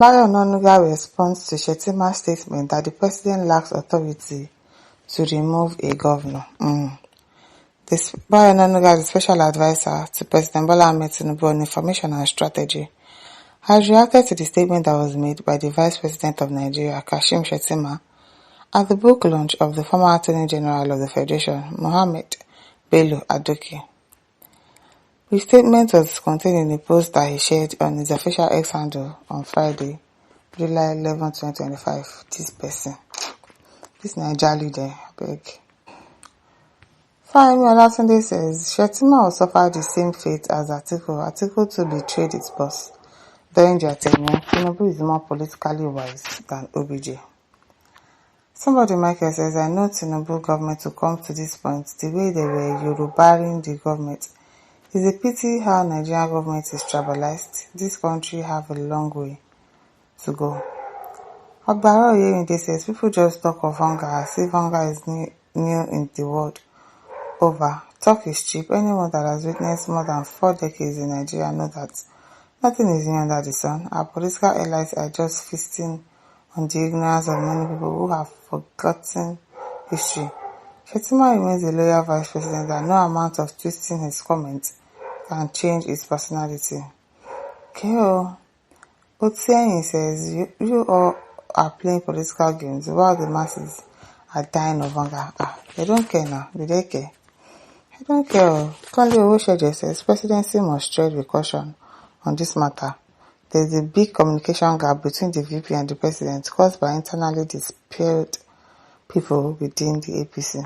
Ononuga responds to Shettima's statement that the president lacks authority to remove a governor. Ononuga, the special advisor to President Bola Ahmed Tinubu on information and strategy, has reacted to the statement that was made by the Vice President of Nigeria, Kashim Shettima, at the book launch of the former Attorney General of the Federation, Mohammed Bello Adoke. The statement was contained in a post that he shared on his official X handle on Friday, July 11, 2025. This Naija leader, beg. Fine, Olatunde says, Shettima will suffer the same fate as Atiku. Atiku too betrayed its boss. During their tenure, Tinubu is more politically wise than OBJ. Somebody, Michael, says, I know Tinubu government to come to this point, the way they were Yorubaring the government. It's a pity how Nigerian government is tribalized. This country have a long way to go. Ogbara Oyeyinde says, people just talk of hunger as if hunger is new in the world. Over. Talk is cheap. Anyone that has witnessed more than 4 decades in Nigeria know that nothing is new under the sun. Our political allies are just feasting on the ignorance of many people who have forgotten history. Shettima remains a loyal vice president and no amount of twisting his comments can change his personality. Keo Otienyi says, you all are playing political games while the masses are dying of hunger. They don't care now. Do they care? I don't care. Conley Owosheje says, presidency must tread with caution on this matter. There is a big communication gap between the VP and the president caused by internally disparate people within the APC.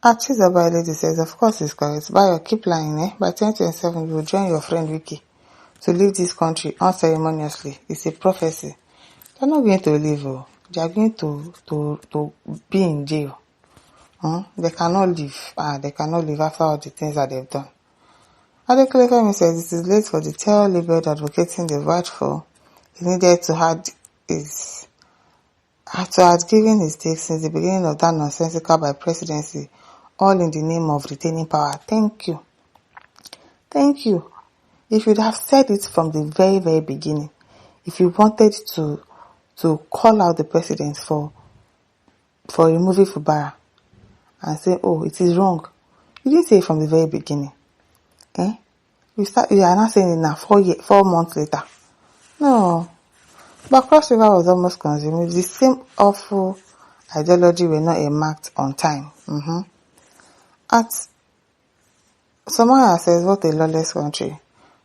Achizaba Lady says, of course it's correct. Bayo, keep lying, By 2027, you will join your friend Wiki to leave this country unceremoniously. It's a prophecy. They're not going to leave. They are going to be in jail. They cannot leave. They cannot leave after all the things that they've done. Adekunle says, it is late for the terror-labeled advocating the rightful. He needed to have given his take since the beginning of that nonsensical by presidency, all in the name of retaining power. Thank you. If you'd have said it from the very, very beginning, if you wanted to call out the president for removing Fubara and say, oh, it is wrong, you didn't say it from the very beginning. You are not saying it now, 4 months later. No. But Cross River was almost consumed with the same awful ideology were not earmarked on time. At Somalia says, what a lawless country.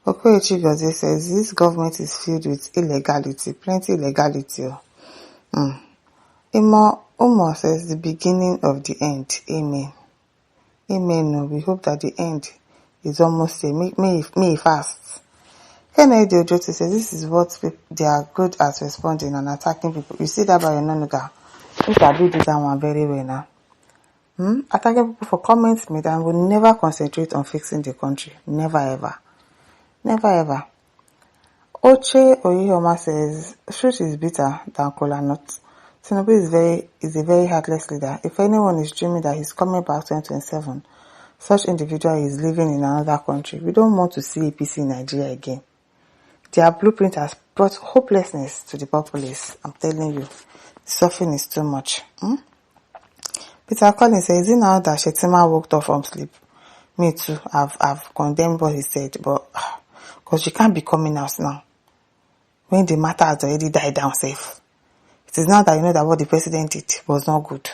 Okoyechi Gozie says, this government is filled with illegality, plenty illegality. Umo says, the beginning of the end. Amen. No, we hope that the end is almost here. May fast. Kennedy Ojoto says, this is what they are good at responding and attacking people. You see that by Ononuga. Which I do this one very well now. Attacking people for comments made and will never concentrate on fixing the country. Never ever. Oche Oyeyoma says, truth is bitter than kola nut. Tinubu is a very heartless leader. If anyone is dreaming that he's coming back 2027, such individual is living in another country. We don't want to see APC in Nigeria again. Their blueprint has brought hopelessness to the populace. I'm telling you, the suffering is too much. Peter Collins says, is it now that Shettima woke up from sleep? Me too. I've condemned what he said, but because you can't be coming out now when the matter has already died down safe. It is now that you know that what the president did was not good.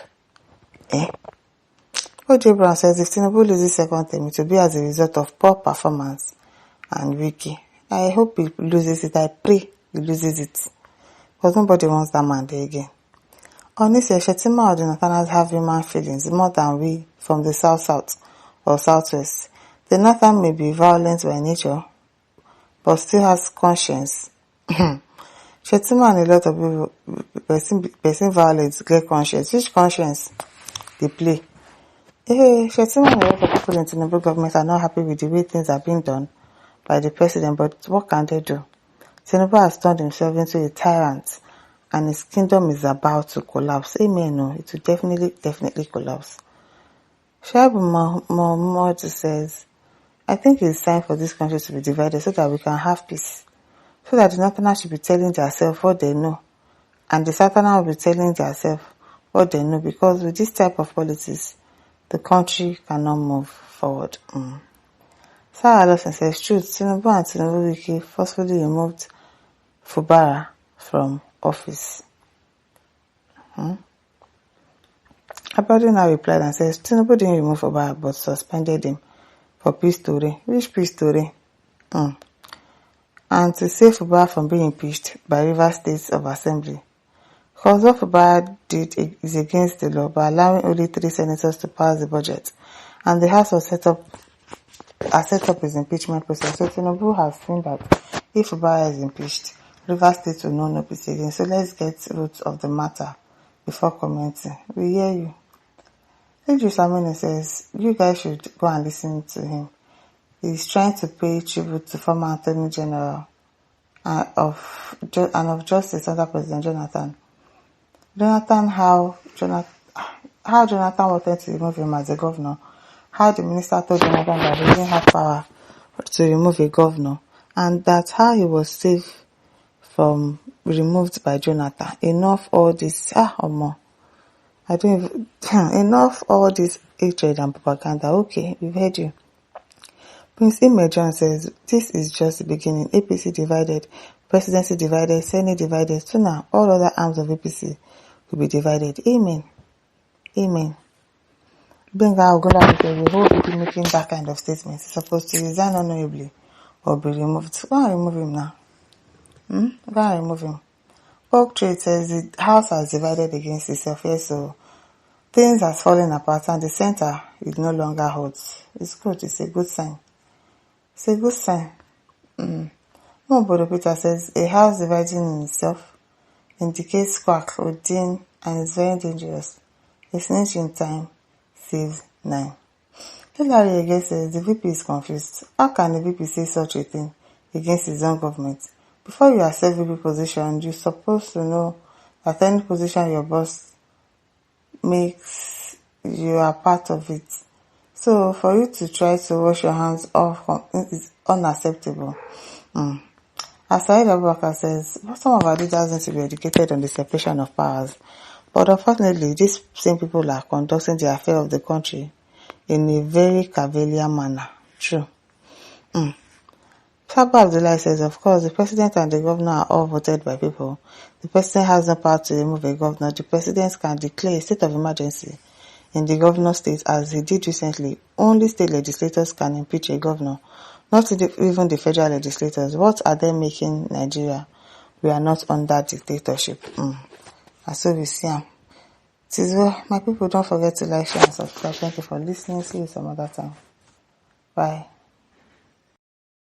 O.J. Brown says, if Tinubu loses second term, it will be as a result of poor performance and Wiki. I hope he loses it. I pray he loses it. Because nobody wants that man there again. Honestly, Shettima or the Northerners have human feelings more than we from the South or Southwest. The Northern may be violent by nature, but still has conscience. Shettima and a lot of people, person violence, get conscience. Which conscience they play? Shettima and a lot of people in Tinubu government are not happy with the way things are being done by the president, but what can they do? Tinubu has turned himself into a tyrant and his kingdom is about to collapse. Amen. No, it will definitely collapse. Shaibu Mohammed says, I think it's time for this country to be divided so that we can have peace. so that the northerners should be telling themselves what they know, and the southerners will be telling themselves what they know, because with this type of politics, the country cannot move forward. Sarah Lawson says, truth, Tinubu and Tinubu Wiki forcefully removed Fubara from office. Abadu now replied and says, Tinubu didn't remove Fubara but suspended him for peace story. Which peace story? And to save Fubara from being impeached by Rivers State of Assembly. Because what Fubara did is against the law by allowing only 3 senators to pass the budget, and the House was set up his impeachment process. So Tinubu has seen that if Fubara is impeached, Rivers State will know no peace again. So let's get roots of the matter before commenting. We hear you. Idris Aminu says, you guys should go and listen to him. He's trying to pay tribute to former Attorney General of Justice under President Jonathan. How Jonathan wanted to remove him as a governor. How the minister told Jonathan that he didn't have power to remove a governor, and that how he was safe from removed by Jonathan. Enough all this enough all this hatred and propaganda. Okay, we've heard you. Prince Imejon says, this is just the beginning. APC divided, presidency divided, Senate divided. So now all other arms of APC will be divided. Amen. Amen. Benga Ogunlade says, we hope people making that kind of statement is supposed to resign honorably or be removed. Go and remove him now. Go and remove him. Pork Trade says the house has divided against itself. Yes, so things has fallen apart and the center it no longer holds. It's good. It's a good sign. It's a good sign. Mobodo Peter says a house dividing in itself indicates quack within and is very dangerous. A snitch in time saves 9. Hillary again says the VP is confused. How can the VP say such a thing against his own government? Before you accept VP position, you're supposed to know that any position your boss makes, you are part of it. So for you to try to wash your hands off is unacceptable. As Said Abubakar says, some of our leaders need to be educated on the separation of powers. But unfortunately, these same people are conducting the affair of the country in a very cavalier manner. True. Sabo Abdullah says, of course, the president and the governor are all voted by people. The president has no power to remove a governor. The president can declare a state of emergency in the governor state, as he did recently. Only state legislators can impeach a governor, not even the federal legislators. What are they making Nigeria? We are not under dictatorship. And so we see him. It is well. My people, don't forget to like, share, and subscribe. Thank you for listening. See you some other time. Bye.